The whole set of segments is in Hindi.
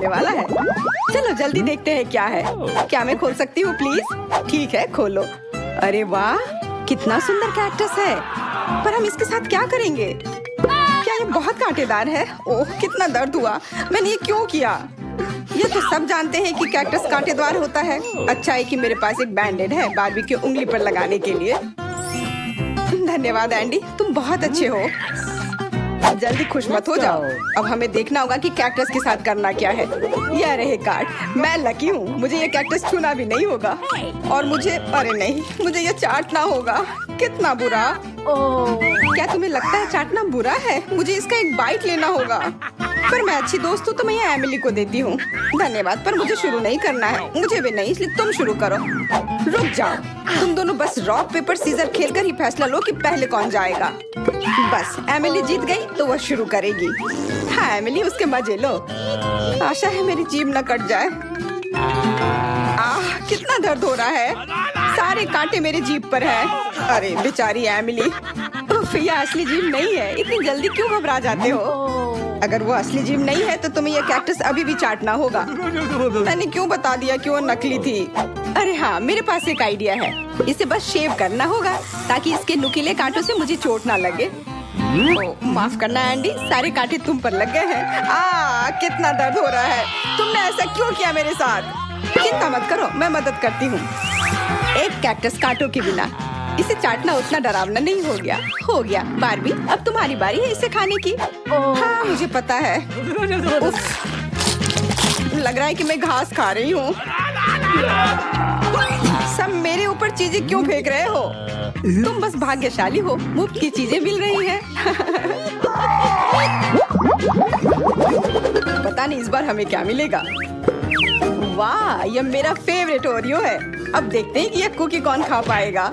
होने वाला है। चलो जल्दी देखते हैं क्या है। क्या मैं खोल सकती हूँ प्लीज? ठीक है, खोलो। अरे वाह, कितना सुंदर कैक्टस है। पर हम इसके साथ क्या करेंगे? क्या ये बहुत कांटेदार है? ओह, कितना दर्द हुआ। मैंने ये क्यों किया? ये तो सब जानते हैं कि कैक्टस कांटेदार होता है। अच्छा है कि मेरे पास एक बैंडेड है बारबी की उंगली पर लगाने के लिए। धन्यवाद एंडी, तुम बहुत अच्छे हो। जल्दी खुश मत हो जाओ। अब हमें देखना होगा कि कैक्टस के साथ करना क्या है। यह रहे कार्ड। मैं लकी हूँ, मुझे ये कैक्टस छूना भी नहीं होगा। और मुझे, अरे नहीं, मुझे ये चाटना होगा। कितना बुरा। क्या तुम्हें लगता है चाटना बुरा है? मुझे इसका एक बाइट लेना होगा। पर मैं अच्छी दोस्त हूँ तो मैं ये एमिली को देती हूँ। धन्यवाद, पर मुझे शुरू नहीं करना है। मुझे भी नहीं, इसलिए तुम शुरू करो। रुक जाओ, तुम दोनों बस रॉक पेपर सीजर खेलकर ही फैसला लो कि पहले कौन जाएगा। बस एमिली जीत गई तो वह शुरू करेगी। हाँ एमिली, उसके मजे लो। आशा है मेरी जीभ न कट जाए। आह, कितना दर्द हो रहा है। सारे कांटे मेरे जीभ पर हैं। अरे बेचारी एमिली। उफ, यह असली जीभ नहीं है। इतनी जल्दी क्यों घबरा जाते हो? अगर वो असली जीभ नहीं है तो तुम्हें यह कैक्टस अभी भी चाटना होगा। मैंने क्यों बता दिया कि वो नकली थी? अरे हाँ, मेरे पास एक आइडिया है। इसे बस शेव करना होगा ताकि इसके नुकीले कांटों से मुझे चोट ना लगे। माफ करना एंडी, सारे कांटे तुम पर लग गए हैं। कितना दर्द हो रहा है। तुमने ऐसा क्यों किया मेरे साथ? चिंता मत करो, मैं मदद करती हूँ। एक कैक्टस कांटों के बिना इसे चाटना उतना डरावना नहीं हो गया। हो गया बारबी, अब तुम्हारी बारी है इसे खाने की। हाँ मुझे पता है। उफ, लग रहा है कि मैं घास खा रही हूँ। सब मेरे ऊपर चीजें क्यों फेंक रहे हो? तुम बस भाग्यशाली हो, मुफ्त की चीजें मिल रही हैं। पता नहीं इस बार हमें क्या मिलेगा। वाह, यह मेरा फेवरेट ओरियो है। अब देखते हैं कि यह कुकी कौन खा पाएगा।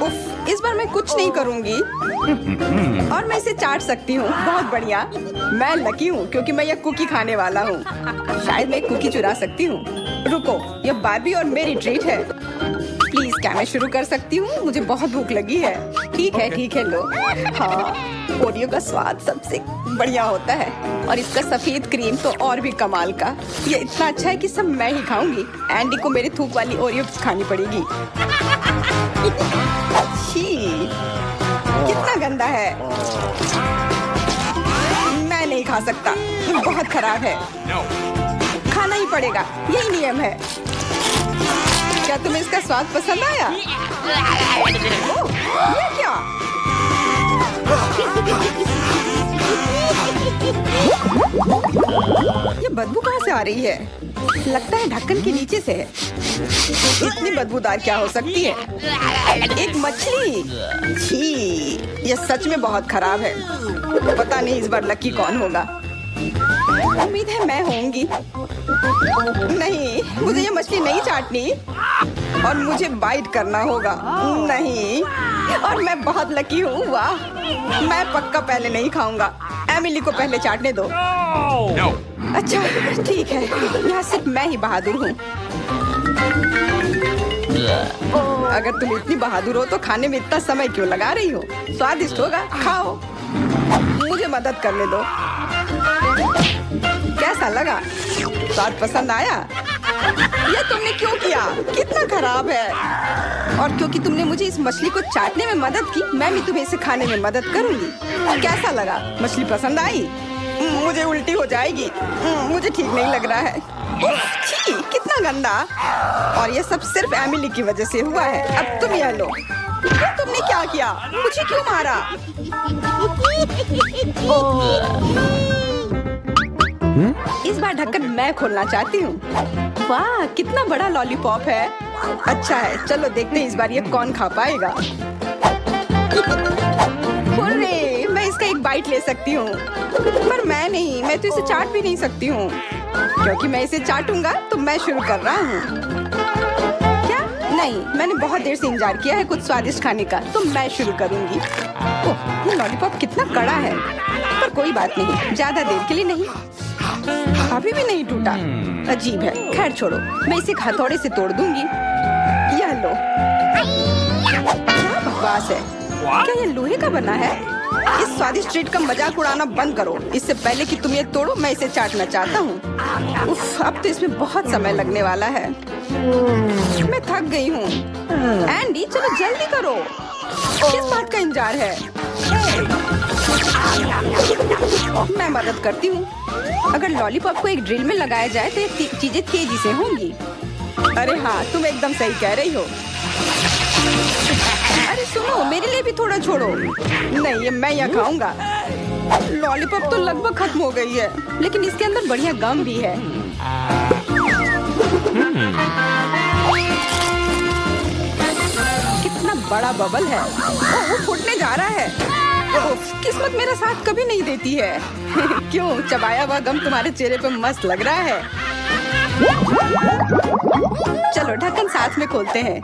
उफ, इस बार मैं कुछ नहीं करूंगी और मैं इसे चाट सकती हूँ। बहुत बढ़िया। मैं लकी हूँ क्योंकि मैं यह कुकी खाने वाला हूँ। शायद मैं कुकी चुरा सकती हूँ। रुको, यह बारबी और मेरी ट्रीट है। प्लीज क्या मैं शुरू कर सकती हूँ? मुझे बहुत भूख लगी है। ठीक है लो। हाँ, ओरियो का स्वाद सबसे बढ़िया होता है और इसका सफेद क्रीम तो और भी कमाल का। ये इतना अच्छा है कि सब मैं ही खाऊंगी। एंडी को मेरी थूक वाली ओरियो खानी पड़ेगी। छी, कितना गंदा है। मैं नहीं खा सकता, बहुत खराब है। खाना ही पड़ेगा, यही नियम है। क्या तुम्हें इसका स्वाद पसंद आया? ओह, ये क्या? ये बदबू कहाँ से आ रही है? लगता है ढक्कन के नीचे से है। इतनी बदबूदार क्या हो सकती है? एक मछली। छी, ये सच में बहुत खराब है। पता नहीं इस बार लकी कौन होगा। उम्मीद है मैं होंगी। नहीं, मुझे ये मछली नहीं चाटनी और मुझे बाइट करना होगा। नहीं, और मैं बहुत लकी हूँ। वाह, मैं पक्का पहले नहीं खाऊंगा। एमिली को पहले चाटने दो। अच्छा ठीक है, यहाँ सिर्फ मैं ही बहादुर हूँ। अगर तुम इतनी बहादुर हो तो खाने में इतना समय क्यों लगा रही हो? स्वादिष्ट होगा, खाओ। मुझे मदद करने दो। कैसा लगा? स्वाद पसंद आया? ये तुमने क्यों किया? कितना खराब है। और क्योंकि तुमने मुझे इस मछली को चाटने में मदद की, मैं भी तुम्हें इसे खाने में मदद करूंगी। कैसा लगा? मछली पसंद आई? मुझे उल्टी हो जाएगी। मुझे ठीक नहीं लग रहा है। छी, कितना गंदा। और ये सब सिर्फ एमिली की वजह से हुआ है। अब तुम यह लो। तुमने क्या किया? मुझे क्यों मारा? इस बार ढक्कन मैं खोलना चाहती हूँ। वाह, कितना बड़ा लॉलीपॉप है। अच्छा है, चलो देखते हैं इस बार ये कौन खा पाएगा। अरे, मैं इसका एक बाइट ले सकती हूँ, पर मैं नहीं, मैं तो इसे चाट भी नहीं सकती हूँ क्योंकि मैं इसे चाटूंगा तो मैं शुरू कर रहा हूँ। क्या? नहीं, मैंने बहुत देर से इंतजार किया है कुछ स्वादिष्ट खाने का, तो मैं शुरू करूंगी। ओह, ये लॉलीपॉप कितना कड़ा है, पर कोई बात नहीं, ज्यादा देर के लिए नहीं। अभी भी नहीं टूटा, अजीब है। खैर छोड़ो, मैं इसे हथौड़े से तोड़ दूंगी। यह लो। क्या बकवास है? क्या ये लोहे का बना है? इस स्वादिष्ट ट्रीट का मजाक उड़ाना बंद करो। इससे पहले कि तुम ये तोड़ो, मैं इसे चाटना चाहता हूँ। उफ, अब तो इसमें बहुत समय लगने वाला है। मैं थक गई हूँ। एंडी, चलो जल्दी करो। किस बात का इंतजार है? मैं मदद करती हूँ। अगर लॉलीपॉप को एक ड्रिल में लगाया जाए तो ये चीजें तेजी से होंगी। अरे हाँ, तुम एकदम सही कह रही हो। अरे सुनो, मेरे लिए भी थोड़ा छोड़ो। नहीं, ये मैं यहाँ खाऊंगा। लॉलीपॉप तो लगभग खत्म हो गई है, लेकिन इसके अंदर बढ़िया गम भी है। कितना बड़ा बबल है। ओह, वो फूटने जा रहा है। ओह, किस्मत मेरा साथ कभी नहीं देती है। क्यों? चबाया हुआ गम तुम्हारे चेहरे पे मस्त लग रहा है। चलो ढक्कन साथ में खोलते हैं।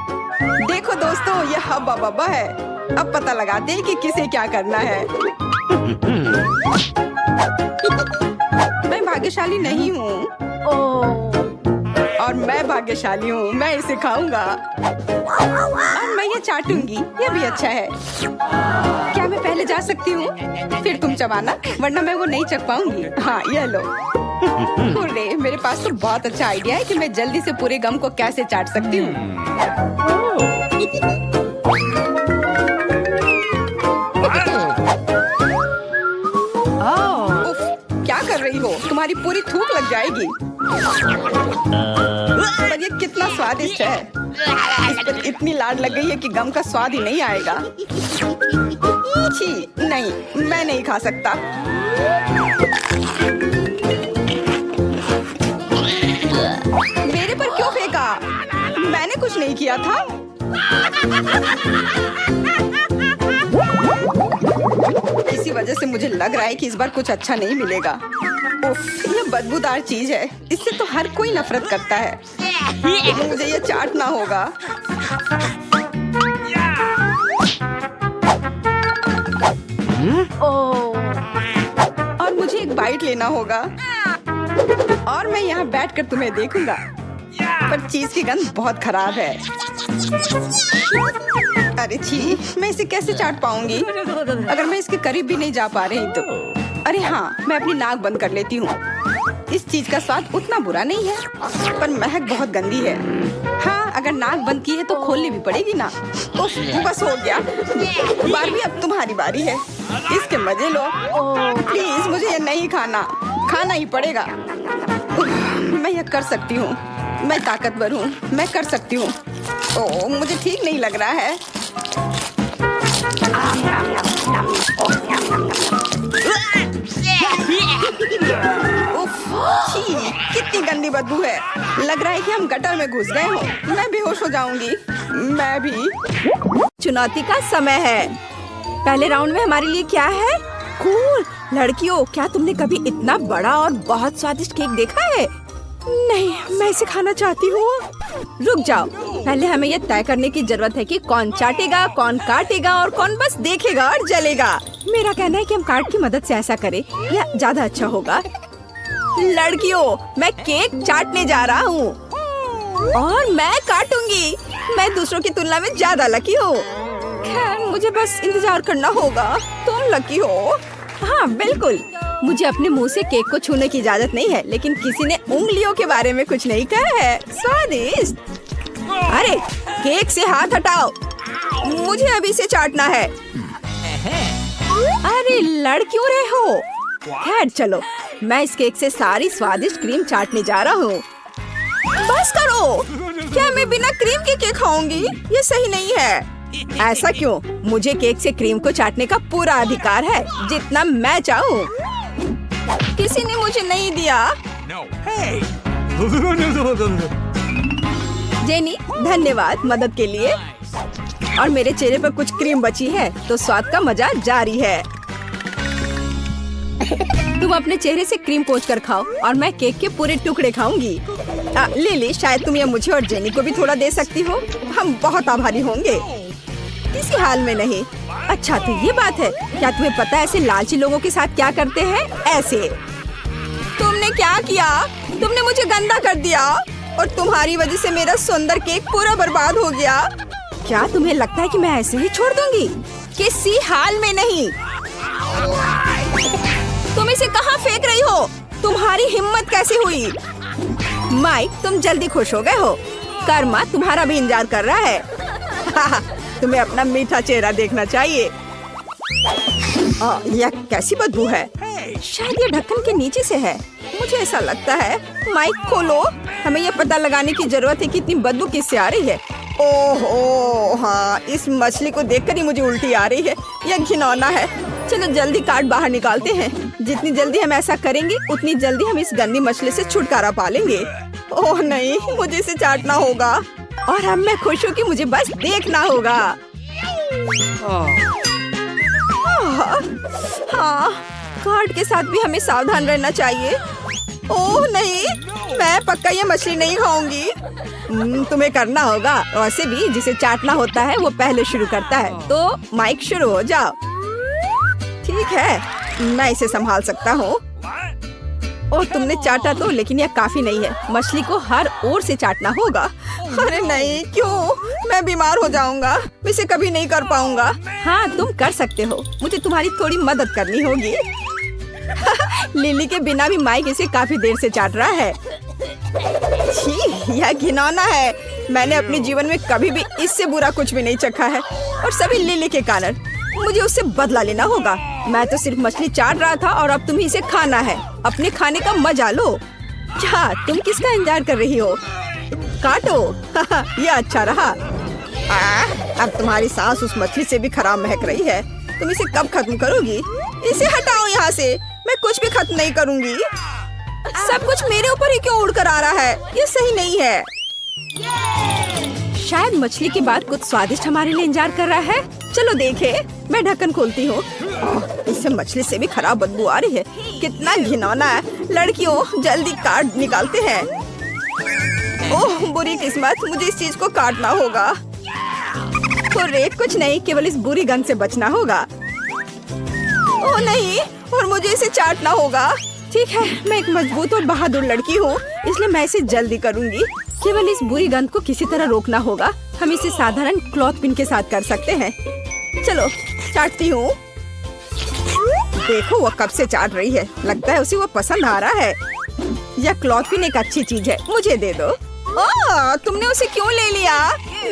देखो दोस्तों, ये हब्बा बब्बा है। अब पता लगाते हैं कि किसे क्या करना है। मैं भाग्यशाली नहीं हूँ। और मैं भाग्यशाली हूँ। मैं इसे खाऊंगा और मैं ये चाटूंगी। ये भी अच्छा है। क्या मैं पहले जा सकती हूँ? फिर तुम चबाना, वरना मैं वो नहीं चख पाऊंगी। हाँ, ये लो। अरे, मेरे पास तो बहुत अच्छा आइडिया है कि मैं जल्दी से पूरे गम को कैसे चाट सकती हूँ। क्या कर रही हो? तुम्हारी पूरी थूक लग जाएगी। पर ये कितना स्वादिष्ट है। इस पर इतनी लाड लग गई है कि गम का स्वाद ही नहीं आएगा। छी, नहीं, मैं नहीं खा सकता। मेरे पर क्यों फेंका? मैंने कुछ नहीं किया था। इसी वजह से मुझे लग रहा है कि इस बार कुछ अच्छा नहीं मिलेगा। उफ, ये बदबूदार चीज है। इससे तो हर कोई नफरत करता है। मुझे ये चाटना होगा। और मुझे एक बाइट लेना होगा। और मैं यहाँ बैठकर तुम्हें देखूंगा। पर चीज की गंध बहुत खराब है। अरे छी, मैं इसे कैसे चाट पाऊंगी अगर मैं इसके करीब भी नहीं जा पा रही तो। अरे हाँ, मैं अपनी नाक बंद कर लेती हूँ। इस चीज का स्वाद उतना बुरा नहीं है, पर महक बहुत गंदी है। हाँ, अगर नाक बंद की है तो खोलनी भी पड़ेगी ना। उफ, बस हो गया। बारबी, अब तुम्हारी बारी है। इसके मजे लो। प्लीज, मुझे ये नहीं खाना। खाना ही पड़ेगा। मैं ये कर सकती हूँ। मैं ताकतवर हूँ। मैं कर सकती हूँ। ओह, मुझे ठीक नहीं लग रहा है। उफ, छी, कितनी गंदी बदबू है। लग रहा है कि हम गटर में घुस गए हो। मैं बेहोश हो जाऊंगी। मैं भी। चुनौती का समय है। पहले राउंड में हमारे लिए क्या है? कूल। लड़कियों, क्या तुमने कभी इतना बड़ा और बहुत स्वादिष्ट केक देखा है? नहीं, मैं इसे खाना चाहती हूँ। रुक जाओ, पहले हमें ये तय करने की जरूरत है कि कौन चाटेगा, कौन काटेगा और कौन बस देखेगा और जलेगा। मेरा कहना है कि हम कार्ड की मदद से ऐसा करें, यह ज्यादा अच्छा होगा। लड़कियों, मैं केक चाटने जा रहा हूँ और मैं काटूंगी। मैं दूसरों की तुलना में ज्यादा लकी हूँ। खैर, मुझे बस इंतजार करना होगा। तुम लकी हो। हाँ, बिल्कुल। मुझे अपने मुंह से केक को छूने की इजाजत नहीं है, लेकिन किसी ने उंगलियों के बारे में कुछ नहीं कहा है। स्वादिष्ट। अरे, केक से हाथ हटाओ। मुझे अभी से चाटना है। अरे, लड़ क्यों रहे हो? खैर चलो, मैं इस केक से सारी स्वादिष्ट क्रीम चाटने जा रहा हूँ। बस करो। क्या मैं बिना क्रीम के केक खाऊंगी? ये सही नहीं है। ऐसा क्यों? मुझे केक से क्रीम को चाटने का पूरा अधिकार है, जितना मैं चाहूँ। किसी ने मुझे नहीं दिया। No. Hey. जेनी, धन्यवाद मदद के लिए। और मेरे चेहरे पर कुछ क्रीम बची है, तो स्वाद का मजा जारी है। तुम अपने चेहरे से क्रीम पोंछ कर खाओ और मैं केक के पूरे टुकड़े खाऊंगी। लिली, शायद तुम ये मुझे और जेनी को भी थोड़ा दे सकती हो। हम बहुत आभारी होंगे। किसी हाल में नहीं। अच्छा, तो ये बात है। क्या तुम्हें पता है ऐसे लालची लोगों के साथ क्या करते हैं? ऐसे। तुमने क्या किया? तुमने मुझे गंदा कर दिया और तुम्हारी वजह से मेरा सुंदर केक पूरा बर्बाद हो गया। क्या तुम्हें लगता है कि मैं ऐसे ही छोड़ दूंगी? किसी हाल में नहीं। तुम इसे कहाँ फेंक रही हो? तुम्हारी हिम्मत कैसे हुई? माइक, तुम जल्दी खुश हो गए हो। कर्मा तुम्हारा भी इंतजार कर रहा है। तुम्हें अपना मीठा चेहरा देखना चाहिए। यह कैसी बदबू है? शायद ये ढक्कन के नीचे से है, मुझे ऐसा लगता है। माइक खोलो, हमें यह पता लगाने की जरूरत है कि इतनी बदबू किससे आ रही है। ओहो हाँ, इस मछली को देखकर ही मुझे उल्टी आ रही है। यह घिनौना है। चलो जल्दी कार्ड बाहर निकालते हैं। जितनी जल्दी हम ऐसा करेंगे उतनी जल्दी हम इस गंदी मछली से छुटकारा पा लेंगे। ओह नहीं, मुझे इसे चाटना होगा और अब मैं खुश हूँ कि मुझे बस देखना होगा। हाँ, कार्ड के साथ भी हमें सावधान रहना चाहिए। ओह नहीं, मैं पक्का ये मछली नहीं खाऊंगी। तुम्हें करना होगा। वैसे भी जिसे चाटना होता है वो पहले शुरू करता है। तो माइक शुरू हो जाओ। ठीक है, मैं इसे संभाल सकता हूँ। ओह तुमने चाटा तो, लेकिन यह काफी नहीं है। मछली को हर ओर से चाटना होगा। अरे नहीं, क्यों? मैं बीमार हो जाऊंगा। मैं इसे कभी नहीं कर पाऊंगा। हाँ तुम कर सकते हो, मुझे तुम्हारी थोड़ी मदद करनी होगी। लिली के बिना भी माइक इसे काफी देर से चाट रहा है। छी, यह घिनौना है। मैंने अपने जीवन में कभी भी इससे बुरा कुछ भी नहीं चखा है, और सभी लिली के कारण। मुझे उससे बदला लेना होगा। मैं तो सिर्फ मछली चाट रहा था और अब तुम्हें इसे खाना है। अपने खाने का मजा लो। क्या तुम किसका इंतजार कर रही हो? काटो। यह अच्छा रहा। अब तुम्हारी सांस उस मछली से भी खराब महक रही है। तुम इसे कब खत्म करोगी? इसे हटाओ यहाँ से। मैं कुछ भी खत्म नहीं करूँगी। सब कुछ मेरे ऊपर ही क्यों उड़कर आ रहा है? ये सही नहीं है। शायद मछली के बाद कुछ स्वादिष्ट हमारे लिए इंतजार कर रहा है। चलो देखे। मैं ढक्कन खोलती हूँ। इससे मछली से भी खराब बदबू आ रही है। कितना घिनौना है। लड़कियों जल्दी कार्ड निकालते हैं। ओह बुरी किस्मत, मुझे इस चीज को काटना होगा। तो रेत कुछ नहीं, केवल इस बुरी गंध से बचना होगा। ओह नहीं, और मुझे इसे चाटना होगा। ठीक है, मैं एक मजबूत और बहादुर लड़की हूँ, इसलिए मैं इसे जल्दी करूँगी। केवल इस बुरी गंध को किसी तरह रोकना होगा। हम इसे साधारण क्लॉथ पिन के साथ कर सकते हैं। चलो चाटती हूँ। देखो वो कब से चाट रही है। लगता है उसे वो पसंद आ रहा है। यह क्लॉथ पिन एक अच्छी चीज है, मुझे दे दो। ओह तुमने उसे क्यों ले लिया?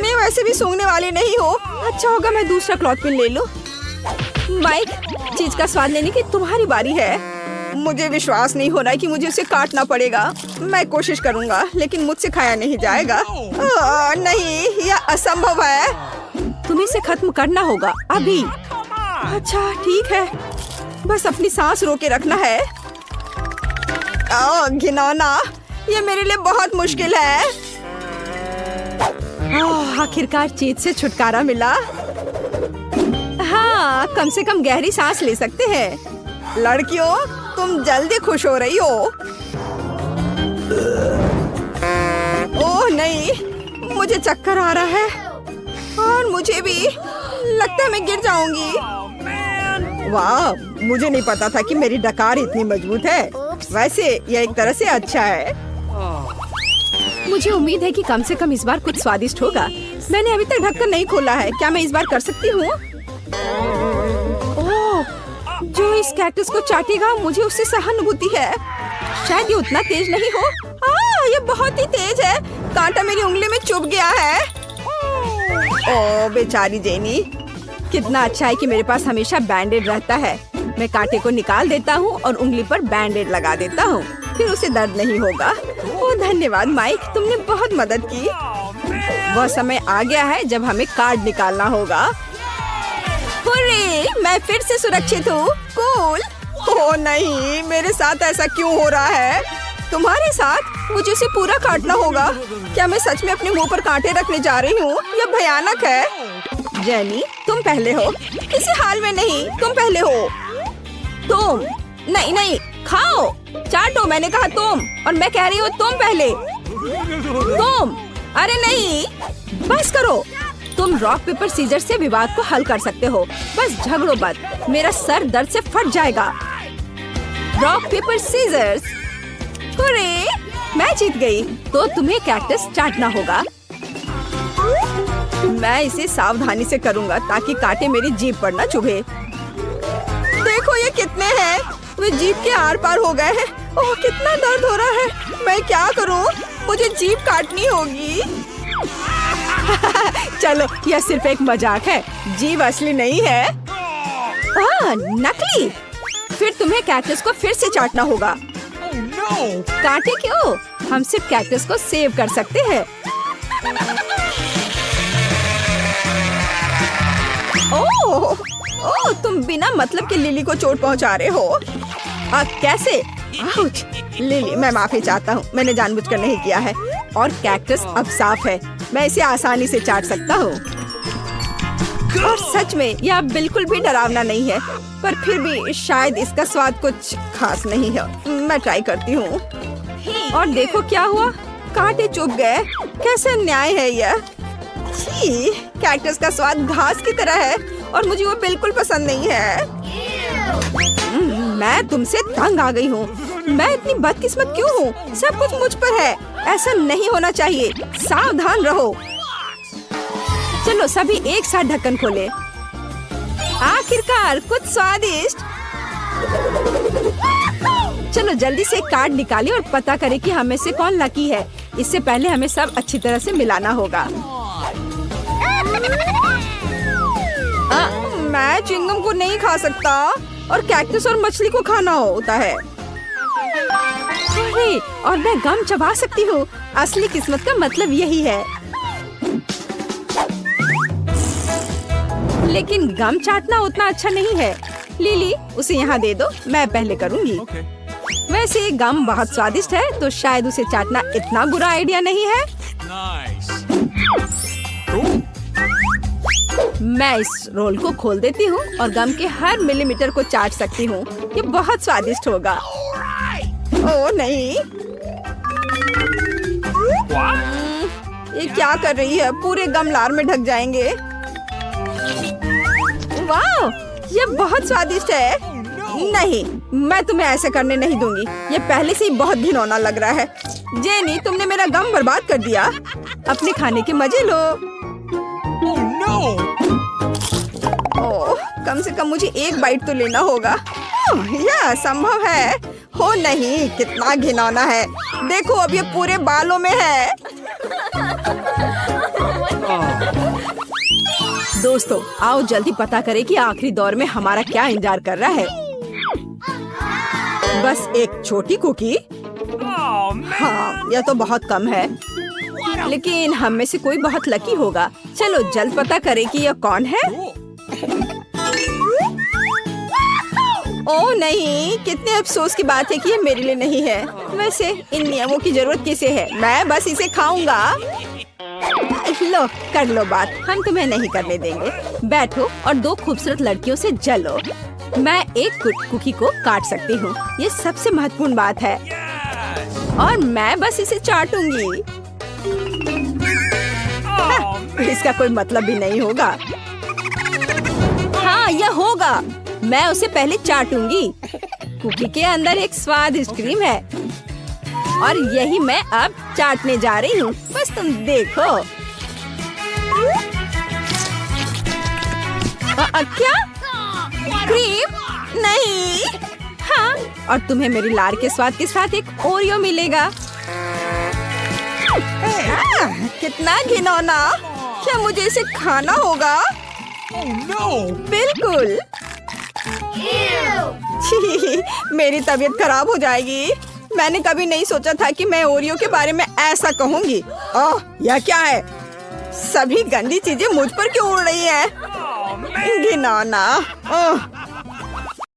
मैं वैसे भी सूंघने वाली नहीं हूँ। अच्छा होगा मैं दूसरा क्लॉथ पिन ले लूँ। माइक, चीज का स्वाद लेने की तुम्हारी बारी है। मुझे विश्वास नहीं हो रहा है कि मुझे उसे काटना पड़ेगा। मैं कोशिश करूँगा, लेकिन मुझसे खाया नहीं जाएगा। नहीं, यह असंभव है। तुम्हें इसे खत्म करना होगा अभी। अच्छा ठीक है, बस अपनी सांस रोके रखना है। घिनौना, ये मेरे लिए बहुत मुश्किल है। आखिरकार चीज से छुटकारा मिला। हाँ, कम से कम गहरी सांस ले सकते हैं। लड़कियों तुम जल्दी खुश हो रही हो। ओह नहीं, मुझे चक्कर आ रहा है और मुझे भी लगता है मैं गिर जाऊंगी। वाह, मुझे नहीं पता था कि मेरी डकार इतनी मजबूत है। वैसे यह एक तरह से अच्छा है। मुझे उम्मीद है कि कम से कम इस बार कुछ स्वादिष्ट होगा। मैंने अभी तक ढक्कन नहीं खोला है। क्या मैं इस बार कर सकती हूँ? ओह, जो इस कैक्टस को चाटेगा मुझे उससे सहानुभूति है। शायद ये उतना तेज नहीं हो। ये बहुत ही तेज है। कांटा मेरी उंगली में चुभ गया है। ओह बेचारी जेनी। कितना अच्छा है कि मेरे पास हमेशा बैंडेड रहता है। मैं कांटे को निकाल देता हूँ और उंगली पर बैंडेड लगा देता हूँ, फिर उसे दर्द नहीं होगा। ओह धन्यवाद माइक, तुमने बहुत मदद की। वह समय आ गया है जब हमें कार्ड निकालना होगा। हुर्रे, मैं फिर से सुरक्षित हूँ। कूल। ओह नहीं, मेरे साथ ऐसा क्यों हो रहा है? तुम्हारे साथ? मुझे उसे पूरा काटना होगा। क्या मैं सच में अपने मुंह पर कांटे रखने जा रही हूँ? यह भयानक है। जेनी, तुम पहले हो। किसी हाल में नहीं, तुम पहले हो। तुम नहीं नहीं, खाओ, चाटो। मैंने कहा तुम, और मैं कह रही हूँ तुम पहले। तुम, अरे नहीं, बस करो। तुम रॉक पेपर सीजर से विवाद को हल कर सकते हो। बस झगड़ो मत, मेरा सर दर्द से फट जाएगा। Rock paper scissors. अरे मैं जीत गई। तो तुम्हें कैक्टस चाटना होगा। मैं इसे सावधानी से करूंगा ताकि कांटे मेरी जीभ पर न चुभे। देखो ये कितने हैं। वे जीभ के आर पार हो गए हैं। ओह कितना दर्द हो रहा है। मैं क्या करूं? मुझे जीभ काटनी होगी। चलो यह सिर्फ एक मजाक है, जीभ असली नहीं है। हाँ नकली। फिर तुम्हें कैक्टस को फिर से चाटना होगा। काटे क्यों? हम सिर्फ कैक्टस को सेव कर सकते हैं। ओह तुम बिना मतलब के लिली को चोट पहुंचा रहे हो। कैसे? आउच! लिली मैं माफी चाहता हूँ, मैंने जानबूझकर नहीं किया है। और कैक्टस अब साफ है, मैं इसे आसानी से चाट सकता हूँ। और सच में यह बिल्कुल भी डरावना नहीं है, पर फिर भी शायद इसका स्वाद कुछ खास नहीं है। मैं ट्राई करती हूँ। और देखो क्या हुआ, कांटे चुभ गए। कैसे न्याय है यह? छी, कैक्टस का स्वाद घास की तरह है और मुझे वो बिल्कुल पसंद नहीं है। मैं तुमसे तंग आ गई हूँ। मैं इतनी बदकिस्मत क्यों हूँ? सब कुछ मुझ पर है। ऐसा नहीं होना चाहिए। सावधान रहो। चलो सभी एक साथ ढक्कन खोले। आखिरकार कुछ स्वादिष्ट। चलो जल्दी से कार्ड निकालिए और पता करें कि हमें से कौन लकी है। इससे पहले हमें सब अच्छी तरह से मिलाना होगा। मैं चिंगम को नहीं खा सकता और कैक्टस और मछली को खाना होता है। अरे, और मैं गम चबा सकती हूँ। असली किस्मत का मतलब यही है। लेकिन गम चाटना उतना अच्छा नहीं है। लिली उसे यहाँ दे दो, मैं पहले करूँगी। वैसे गम बहुत स्वादिष्ट है, तो शायद उसे चाटना इतना बुरा आइडिया नहीं है। मैं इस रोल को खोल देती हूँ और गम के हर मिलीमीटर को चाट सकती हूँ। ये बहुत स्वादिष्ट होगा। ओह नहीं, ये क्या कर रही है? पूरे गम लार में ढक जाएंगे। वाह, ये बहुत स्वादिष्ट है। नहीं, मैं तुम्हें ऐसे करने नहीं दूंगी। ये पहले से ही बहुत घिनौना लग रहा है। जेनी, तुमने मेरा गम बर्बाद कर दिया। अपने खाने के मजे लो। ओह, कम से कम मुझे एक बाइट तो लेना होगा। यह संभव है। हो नहीं, कितना घिनौना है। देखो अब ये पूरे बालों में है। दोस्तों आओ जल्दी पता करें कि आखिरी दौर में हमारा क्या इंतजार कर रहा है। बस एक छोटी कुकी। हाँ, यह तो बहुत कम है, लेकिन हम में से कोई बहुत लकी होगा। चलो जल्द पता करें कि यह कौन है। ओह नहीं, कितने अफसोस की बात है कि ये मेरे लिए नहीं है। वैसे इन नियमों की जरूरत किसे है? मैं बस इसे खाऊंगा। लो कर लो बात, हम तुम्हें नहीं करने देंगे। बैठो और दो खूबसूरत लड़कियों से जलो। मैं एक कुकी को काट सकती हूँ, ये सबसे महत्वपूर्ण बात है। और मैं बस इसे चाटूंगी। इसका कोई मतलब भी नहीं होगा। हाँ यह होगा। मैं उसे पहले चाटूंगी। कुकी के अंदर एक स्वादिष्ट क्रीम है और यही मैं अब चाटने जा रही हूँ। बस तुम देखो। क्या? क्रीम? नहीं। हाँ, और तुम्हें मेरी लार के स्वाद के साथ एक ओरियो मिलेगा। कितना घिनौना। क्या मुझे इसे खाना होगा? बिल्कुल। छी, मेरी तबीयत खराब हो जाएगी। मैंने कभी नहीं सोचा था कि मैं ओरियो के बारे में ऐसा कहूँगी। ओह, यह क्या है? सभी गंदी चीजें मुझ पर क्यों उड़ रही हैं? घिनौना। ओह,